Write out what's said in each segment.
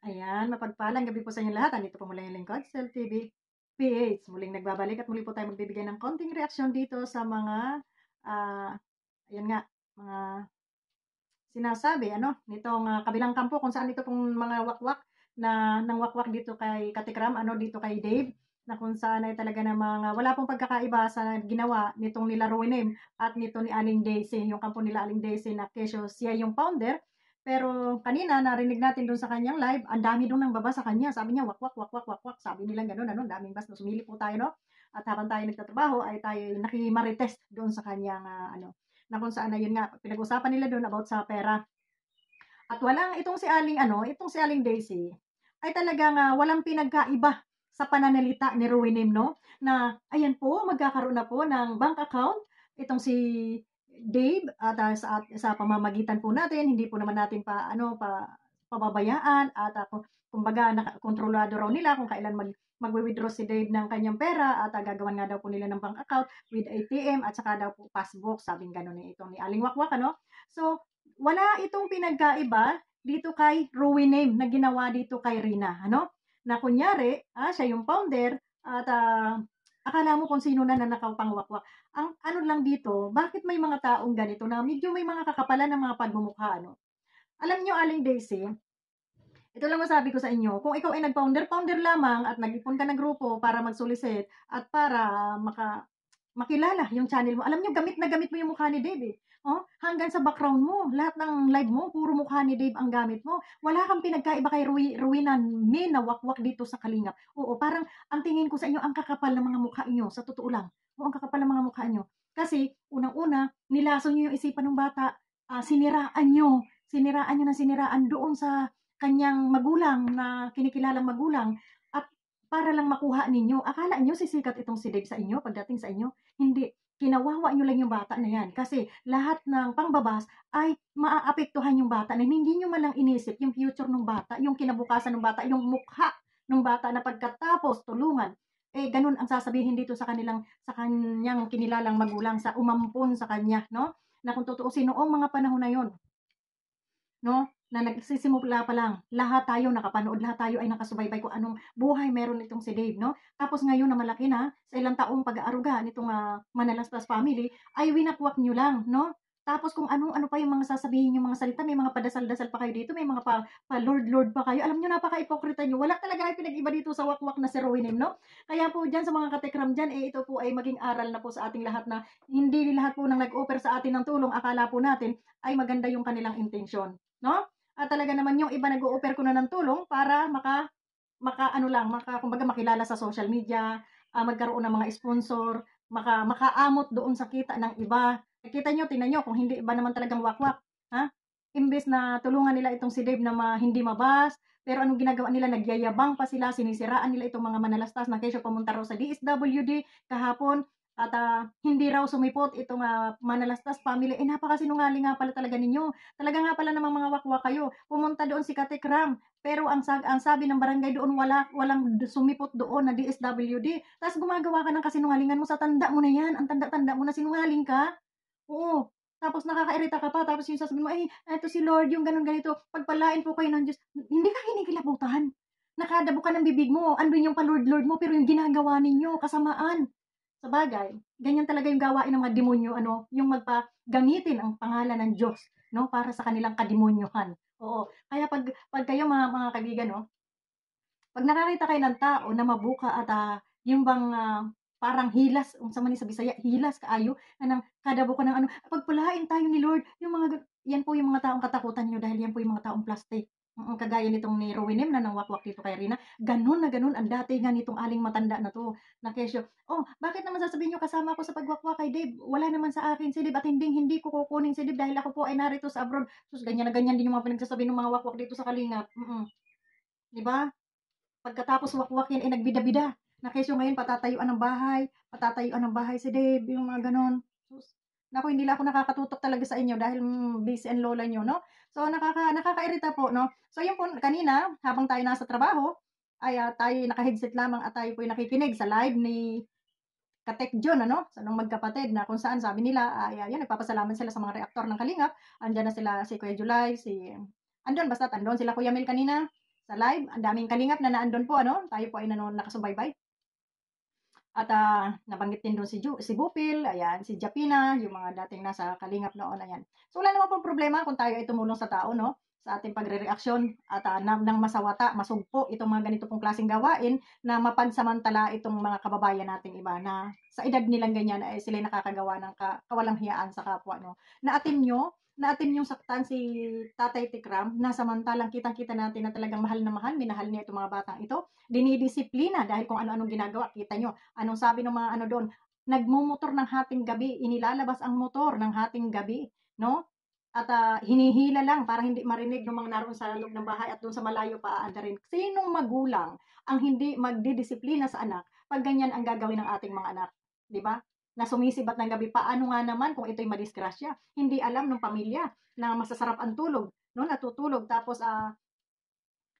Ayan, mapagpalang gabi po sa inyo lahat. Andito po muli ang lingkod, Cell TV PH. Muling nagbabalik at muli po tayo magbibigay ng konting reaksyon dito sa mga, ah, ayun nga, mga sinasabi nitong, kabilang kampo kung saan ito pong mga wakwak na nangwakwak dito kay Katikram, dito kay Dave, na kung saan ay talaga namang, wala pong pagkakaiba sa ginawa nitong nila Roinem at nito ni Aling Daisy, yung kampo nila Aling Daisy na kesyo siya yung founder. Pero kanina narinig natin dun sa kanyang live, ang dami dun ng baba sa kanya. Sabi niya, wakwak, wakwak, wakwak. Sabi nila gano'n, daming bas. Sumili po tayo, no? At habang tayo nagtatrabaho, ay tayo nakimarites doon sa kanyang, na kung saan ayun nga, pinag-usapan nila doon about sa pera. At walang itong si Aling Daisy ay talagang, walang pinagkaiba sa pananalita ni Ruwinim 'no, na ayan po magkakaroon na po ng bank account itong si Dave at, sa pamamagitan po natin hindi po naman natin pababayaan at, kumbaga kontrolado raw nila kung kailan magwi-withdraw si Dave ng kanyang pera at, gagawan nga daw po nila ng bank account with ATM at saka daw po passbook, sabing gano'n ni itong ni Aling Wakwak ano. So, wala itong pinagkaiba dito kay Ruwinem na ginawa dito kay Rina, na kunyari, siya yung founder at, akala mo kung sino na nanakaw pang wakwak. Ang ano lang dito, bakit may mga taong ganito na medyo may mga kakapalan ng mga pagmumukha, ano? Alam niyo, Aling Daisy, ito lang masabi ko sa inyo, kung ikaw ay nag-founder-founder lamang at nag-ipon ka ng grupo para mag-solicit at para makilala yung channel mo. Alam niyo, gamit na gamit mo yung mukha ni Dave eh. Oh, hanggang sa background mo, lahat ng live mo, puro mukha ni Dave ang gamit mo. Wala kang pinagkaiba kay Ruinan Min na wakwak dito sa Kalingap. Oo, parang ang tingin ko sa inyo, ang kakapal ng mga mukha inyo, sa totoo lang. Oo, ang kakapal ng mga mukha inyo. Kasi, unang-una, nilaso niyo yung isipan ng bata, siniraan nyo ng siniraan doon sa kanyang magulang na kinikilalang magulang at para lang makuha ninyo. Akala nyo sisikat itong si Dave sa inyo pagdating sa inyo? Hindi. Kinawawa nyo lang yung bata na yan kasi lahat ng pangbabas ay maaapektuhan yung bata na hindi nyo malang inisip yung future ng bata, yung kinabukasan ng bata, yung mukha ng bata na pagkatapos tulungan. Eh, ganun ang sasabihin dito sa kanyang kinilalang magulang sa umampon sa kanya, no? Na kung tutuusin noong mga panahon na yon, no, na nagsisimula pa lang, lahat tayo nakapanood, lahat tayo ay nakasubaybay kung anong buhay meron itong si Dave, no? Tapos ngayon na malaki na, sa ilang taong pag-aaruga nitong, Manalastas family, ay winakwak nyo lang, no? Tapos kung ano-ano pa yung mga sasabihin yung mga salita, may mga padasal-dasal pa kayo dito, may mga pa-Lord-Lord pa kayo. Alam nyo, napaka-ipokrita nyo. Wala talaga kayo pinag-iba dito sa wakwak na si Rowinim, no? Kaya po dyan sa mga katekram dyan, ito po ay maging aral na po sa ating lahat na hindi lahat po nang nag-offer sa atin ng tulong, akala po natin ay maganda yung kanilang intensyon, no? At talaga naman yung iba nag-o-offer ko na ng tulong para kumbaga makilala sa social media, magkaroon ng mga sponsor, makaamot doon sa kita ng iba. Nakita nyo, tingnan nyo, kung hindi ba naman talagang wakwak, ha? Imbes na tulungan nila itong si Dave na hindi mabas, pero anong ginagawa nila, nagyayabang pa sila, sinisiraan nila itong mga manalastas na kesyo pumunta raw sa DSWD kahapon, at hindi raw sumipot itong manalastas family. Eh, napakasinungaling nga pala talaga ninyo. Talaga nga pala namang mga wakwak kayo. Pumunta doon si Katekram, pero ang sabi ng barangay doon, walang sumipot doon na DSWD. Tapos gumagawa ka ng kasinungalingan mo sa tanda mo na yan. Ang tanda-tanda mo na sinungaling ka. Oo. Tapos nakakairita ka pa. Tapos yung sasabihin mo, ay, eto si Lord, yung ganun ganito. Pagpalain po kayo ng Diyos. Hindi ka kinikilabutan. Nakadabo ka ng bibig mo. Andun yung pa-Lord-Lord mo, pero yung ginagawa ninyo, kasamaan. Sabagay, ganyan talaga yung gawain ng mga demonyo, yung gamitin ang pangalan ng Diyos, no, para sa kanilang kademonyohan. Oo. Kaya pag kayo mga kaibigan, no, pag nakakita kayo ng tao na mabuka at yung bang parang hilas, unsa man ni sa Bisaya, hilas kaayo, anang kadabo ko ng pagpalain tayo ni Lord, yung yan po yung mga taong katakutan niyo dahil yan po yung mga taong plastic. Kagaya nitong ni Rowinem na nangwakwak dito kay Rina, ganun na ganun ang datingan nitong aling matanda na to, na kesyo, oh, bakit naman sasabihin niyo kasama ko sa pagwakwak kay Dave? Wala naman sa akin si Dave at hindi ko kukunin si Dave dahil ako po ay narito sa abroad. Sus, ganyan na ganyan din yung mga pinagsasabi ng mga wakwak dito sa Kalingap. 'Di ba? Pagkatapos wakwakin, eh, nagbida-bida. Na kesyo ngayon patatayuan ng bahay si Dave, yung mga gano'n. Sus, naku, hindi lang ako nakakatutok talaga sa inyo dahil busy ang lola niyo, 'no? So, nakakairita po, 'no? So, yun po, kanina habang tayo nasa trabaho ay, tayo'y naka-headset lamang at tayo po'y nakikinig sa live ni Katek John, sa nung magkapatid na kung saan sabi nila ay, ayan, nagpapasalamat sila sa mga reaktor ng Kalingap. Andiyan na sila, si Kuya July, andun, basta't andun sila Kuya Mel kanina sa live. Ang daming kalingap na naandun po ano, tayo po ay nakasubaybay. At, nabanggit din do'n si Bupil, ayan, si Japina, yung mga dating nasa kalingap noon, ayan. So, wala naman pong problema kung tayo ay tumulong sa tao 'no, sa ating pagrereaksyon at, ng masawata, masugpo itong mga ganito pong klaseng gawain na mapansamantala itong mga kababayan nating iba na sa edad nilang ganyan ay sila'y nakakagawa ng kawalang-hiyaan sa kapwa 'no. Naatim niyong saktan si Tatay Tikram na samantalang kitang-kita natin na talagang mahal na mahal, minahal niya itong mga batang ito, dinidisiplina dahil kung ano-anong ginagawa, kita niyo anong sabi ng mga ano doon, nagmumotor ng hating gabi, inilalabas ang motor ng hating gabi, no? At hinihila lang para hindi marinig ng mga naroon sa loob ng bahay at doon sa malayo pa aandarin. Sinong magulang ang hindi magdidisiplina sa anak pag ganyan ang gagawin ng ating mga anak, di ba? Na sumisibat ng gabi, paano nga naman kung ito'y madisgrasya? Hindi alam ng pamilya na masasarap ang tulog, no? Natutulog tapos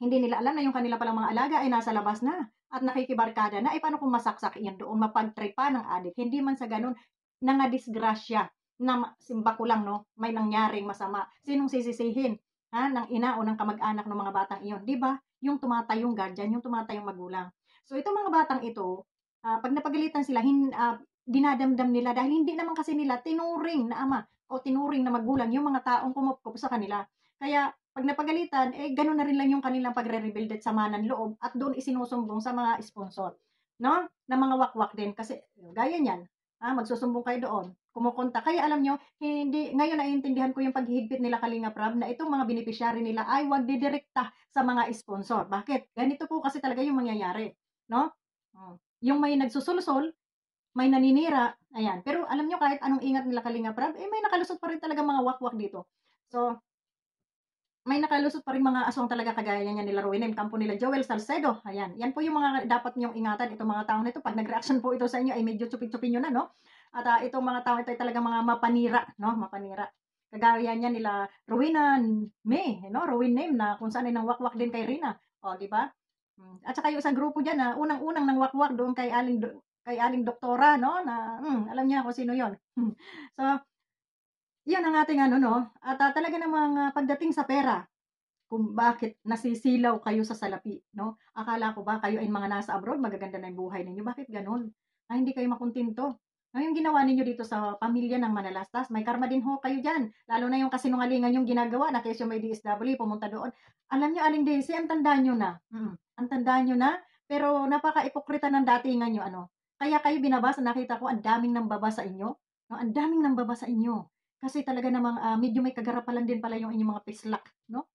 hindi nila alam na yung kanila palang mga alaga ay nasa labas na at nakikibarkada na, eh, paano kung masaksak yan doon, mapagtripa ng adik. Hindi man sa gano'n, nangadisgrasya na simba ko lang 'no, may nangyaring masama. Sinong sisisihin, ng ina o ng kamag-anak ng mga batang iyon, 'di ba? Yung tumatayong guardian, yung tumatayong magulang. So itong mga batang ito, 'pag napagalitan sila dinadamdam nila dahil hindi naman kasi nila tinuring na ama o tinuring na magulang yung mga taong kumupkop sa kanila. Kaya 'pag napagalitan, eh, gano'n na rin lang yung kanilang pagre-rebelde at sama ng loob at doon isinusumbong sa mga sponsor, 'no, na mga wakwak din. Kasi gaya niyan, magsusumbong kayo doon, kumukontak. Kaya alam niyo, hindi ngayon naiintindihan ko yung paghihigpit nila Kalingap Rab na itong mga beneficiary nila ay huwag didirekta sa mga sponsor. Bakit? Ganito po kasi talaga yung mangyayari, 'no? Yung may nagsusulsol, may naninira, ayan. Pero alam niyo kahit anong ingat nila Kalingap Rab, eh, may nakalusot pa rin talagang mga wakwak dito. So may nakalusot pa ring mga aswang talaga kagaya niyan nila Ruinem, kampo nila Joel Salcedo, ayan. Yan po yung mga dapat niyong ingatan itong mga tao na ito 'pag nag-reaksyon po ito sa inyo ay medyo tsupi-tsupi niyo na 'no. At, itong mga tao ito ay talagang mga mapanira 'no, mapanira. Kagaya niyan nila Rowena May 'no, Rowena na kung saan ay nangwakwak din kay Rina, oh, 'di ba? At saka yung isang grupo diyan na unang-unang nangwakwak doon kay Aling Doktora 'no, na, alam niya kung sino 'yon. So, 'yan ang ating ano 'no, at, talaga namang, pagdating sa pera kung bakit nasisilaw kayo sa salapi 'no. Akala ko ba kayo ay mga nasa abroad magaganda na yung buhay ninyo, bakit gano'n? Hindi kayo makuntento. Yung ginawa ninyo dito sa pamilya ng manalastas, may karma din ho kayo diyan. Lalo na yung kasinungalingan niyong ginagawa na kesyo may DSWD pumunta doon. Alam niyo Aling Daisy, ang tanda niyo na, ang tanda niyo na, pero napaka-ipokrita ng datingan niyo ano. Kaya kayo binabasa nakita ko ang daming nambaba sa inyo, 'no, ang daming nambaba sa inyo. Kasi talaga namang, medyo may kagarapalan din pala yung inyong mga pislak 'no.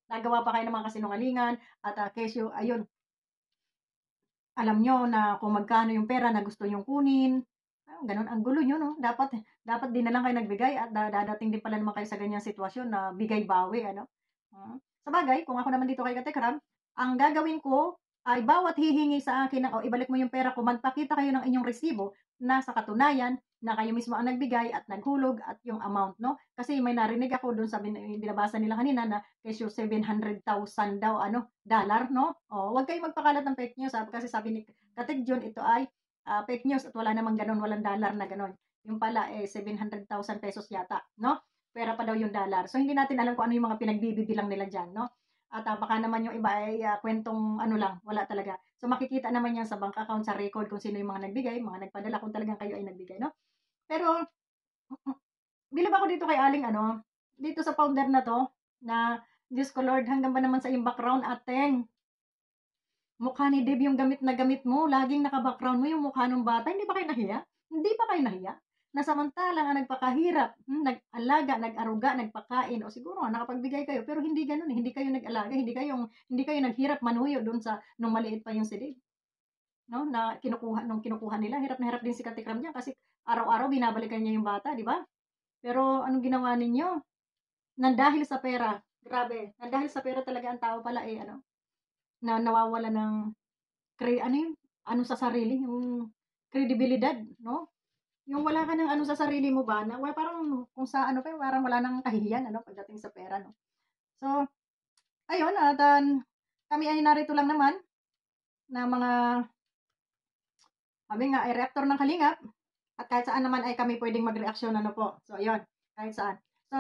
Nagawa pa kayo ng mga kasinungalingan at, kesyo ayun, alam niyo na kung magkano yung pera na gusto niyong kunin, gano'n. Ang gulo niyo 'no, dapat dapat 'di na lang kayo nagbigay at dadating din pala naman kayo sa ganyang sitwasyon na bigay-bawi ano. Sabagay kung ako naman dito kay katekram, ang gagawin ko ay bawat hihingi sa akin ng, "O ibalik mo yung pera ko," magpakita kayo ng inyong resibo na sa katunayan na kayo mismo ang nagbigay at naghulog at yung amount 'no. Kasi may narinig ako dun sa binabasa nila kanina na kesyo 700,000 daw ano, dollar 'no. Oh, huwag kayong magpakalat ng fake news, kasi sabi ni Kate John ito ay, fake news at wala namang gano'n, walang dollar na gano'n. Yung pala, eh, 700,000 pesos yata 'no, pera pa daw yung dollar. So, hindi natin alam kung ano yung mga pinagbibilang nila diyan 'no. At, baka naman yung iba ay, kuwentong ano lang, wala talaga. So, makikita naman yan sa bank account, sa record kung sino yung mga nagbigay, mga nagpadala kung talagang kayo ay nagbigay 'no. Pero bilib ako dito kay Aling ano, dito sa founder na 'to, na Diyos ko Lord, hanggang ba naman sa iyong background ateng. Mukha ni Dave yung gamit na gamit mo, laging naka-background mo yung mukha nung bata, hindi ba kayo nahiya? Hindi ba kayo nahiya? Na samantalang ang nagpakahirap, nag-alaga, nag-aruga, nagpakain, o siguro nga nakapagbigay kayo, pero hindi gano'n, eh, hindi kayo nag-alaga, hindi kayo naghirap manuyo do'n sa nung maliit pa yung si Dave, 'no, na kinukuha nila, hirap na hirap din si Katekram diyan kasi araw-araw binabalikan niya yung bata, 'di ba? Pero anong ginawa ninyo? Nang sa pera, grabe, nang sa pera talaga ang tao pala, eh, ano, na nawawalan ng ano yun, ano sa sarili, yung kredibilidad, 'no? Yung wala ka ng ano sa sarili mo ba na parang kung sa ano pa, parang wala ng kahihiyan ano pagdating sa pera 'no. So, ayun at, kami ay narito lang naman na mga kami nga ay reaktor ng kalingap at kahit saan naman ay kami puwedeng magreaksyon ano po. So ayun, kahit saan. So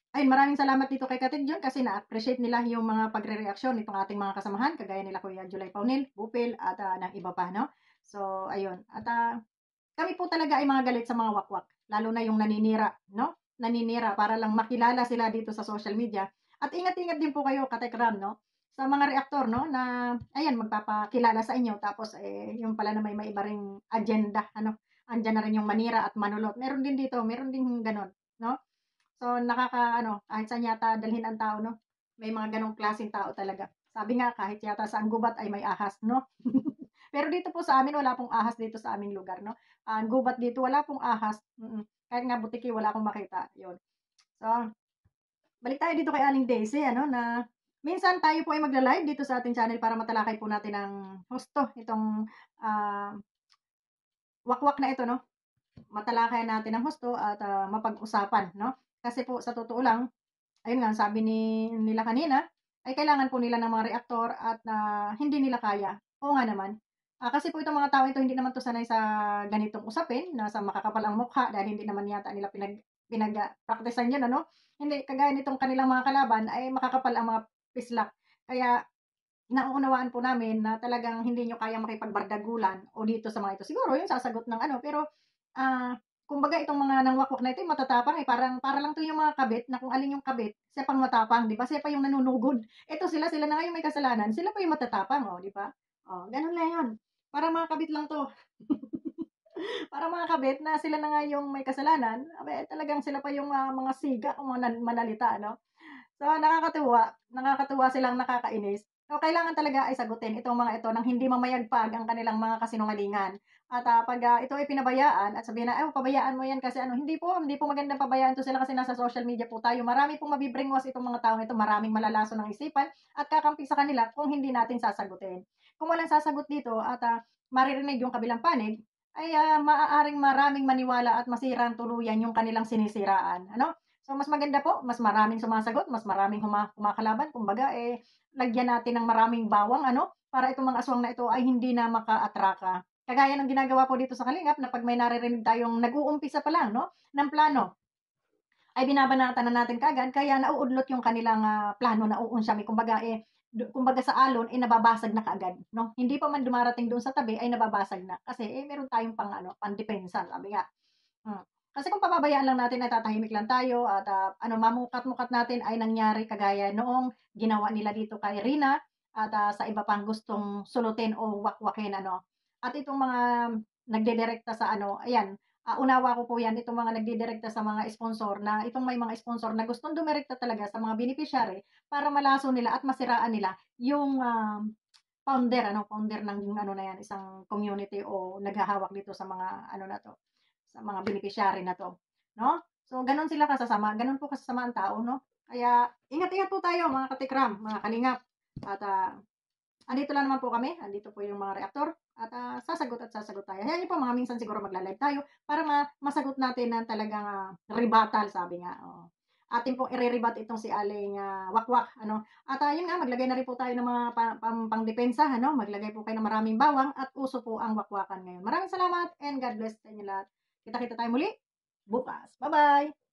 Ayun, maraming salamat dito kay Kate John kasi na-appreciate nila yung mga pagrereaksyon nitong ating mga kasamahan kagaya nila Kuya July Paunil, Bupil at, ng iba pa 'no. So ayun, at, kami po talaga ay mga galit sa mga wakwak, lalo na yung naninira 'no, naninira para lang makilala sila dito sa social media. At ingat-ingat din po kayo katekram 'no, sa mga reaktor 'no, na ayan magpapakilala sa inyo tapos, yung pala na may iba ring agenda ano, andiyan na rin yung manira at manulot. Meron din dito, meron ding gano'n 'no. So, nakakaano, kahit saan yata dalhin ang tao 'no, may mga gano'ng klaseng tao talaga. Sabi nga kahit yata sa ang gubat ay may ahas 'no. Pero dito po sa amin wala pong ahas dito sa aming lugar 'no. Ang gubat dito wala pong ahas, kahit nga butiki wala akong makita, 'yun. So, balik tayo dito kay Aling Daisy ano, na minsan tayo po ay magla-live dito sa ating channel para matalakay po natin ang husto itong, ah, wakwak na ito 'no. Matalakayan natin ang husto at, mapag-usapan 'no. Kasi po sa totoo lang ayun nga, sabi nila kanina, ay kailangan po nila ng mga reaktor at, hindi nila kaya. Oo nga naman. Kasi po itong mga tao ito hindi naman 'to sanay sa ganitong usapin, na sa makakapal ang mukha dahil hindi naman yata nila praktisan 'yun ano. Hindi, kagaya nitong kanilang mga kalaban ay makakapal ang mga pislak. Kaya nauunawaan po namin na talagang hindi niyo kayang makipagbardagulan o dito sa mga ito. Siguro 'yung sasagot ng ano, pero, kumbaga itong mga nangwakwak na ito, 'yung matatapang, parang para lang 'to 'yung mga kabit na kung alin 'yung kabit, siya pang matapang, 'di ba? Siya pa 'yung nanunugod. Sila na nga 'yung may kasalanan, sila pa 'yung matatapang, oh, 'di ba? Oh, gano'n lang 'yun. Parang mga kabit lang 'to. Parang mga kabit na sila na nga 'yung may kasalanan, talagang sila pa 'yung, mga siga o manalita, ano? So, nakakatuwa silang nakakainis. So, kailangan talaga ay sagutin itong mga ito ng hindi mamayagpag ang kanilang mga kasinungalingan. At, 'pag, ito ay pinabayaan at sabihin na, "Ay, pabayaan mo 'yan kasi ano," hindi po magandang pabayaan 'to sila kasi nasa social media po tayo. Marami pong mabi-brainwash itong mga taong ito, maraming malalason ng isipan at kakampi sa kanila kung hindi natin sasagutin. Kung walang sasagot dito at, maririnig yung kabilang panig, ay, maaaring maraming maniwala at masirang tuluyan yung kanilang sinisiraan, ano? So, mas maganda po, mas maraming sumasagot, mas maraming kumakalaban. Kumbaga, lagyan natin ng maraming bawang ano, para itong mga aswang na ito ay hindi na makaatraka. Kagaya ng ginagawa po dito sa Kalingap na 'pag may naririnig tayong nag-uumpisa pa lang 'no, ng plano, ay binabanatan na natin kaagad kaya nauudlot yung kanilang, plano, nauunsyami. Kumbaga, kumbaga sa alon, nababasag na kaagad 'no. Hindi pa man dumarating doon sa tabi ay nababasag na. Kasi, meron tayong pang-ano, pandepensa, sabi nga. Hmm. Kasi kung pababayaan lang natin ay tatahimik lang tayo at, mamukat-mukat natin ay nangyari kagaya noong ginawa nila dito kay Rina at, sa iba pang gustong sulutin o wakwakin ano. At itong mga nagdidirekta sa ano, ayan, unawa ko po 'yan, itong mga nagdidirekta sa mga sponsor na itong may mga sponsor na gustong dumirekta talaga sa mga beneficiary para malaso nila at masiraan nila yung, founder ng ano na 'yan, isang community o naghahawak dito sa mga ano na 'to, sa mga beneficiary na 'to, 'no? So, gano'n sila kasasama, gano'n po kasasama ang tao, 'no? Kaya ingat-ingat po tayo mga katikram, mga kalingap at, andito lang naman po kami, andito po yung mga reaktor at, sasagot tayo. Hayaan niyo po mga minsan siguro magla-live tayo para masagot natin ng talagang, rebuttal sabi nga, oo. Atin pong ire-rebut itong si Aling, Wakwak ano. At, yun nga maglagay na rin po tayo ng mga pangdepensa ano, maglagay po kayo ng maraming bawang at uso po ang wakwakan ngayon. Maraming salamat and God bless sa inyo lahat. Kita-kita tayo muli bukas. Bye-bye.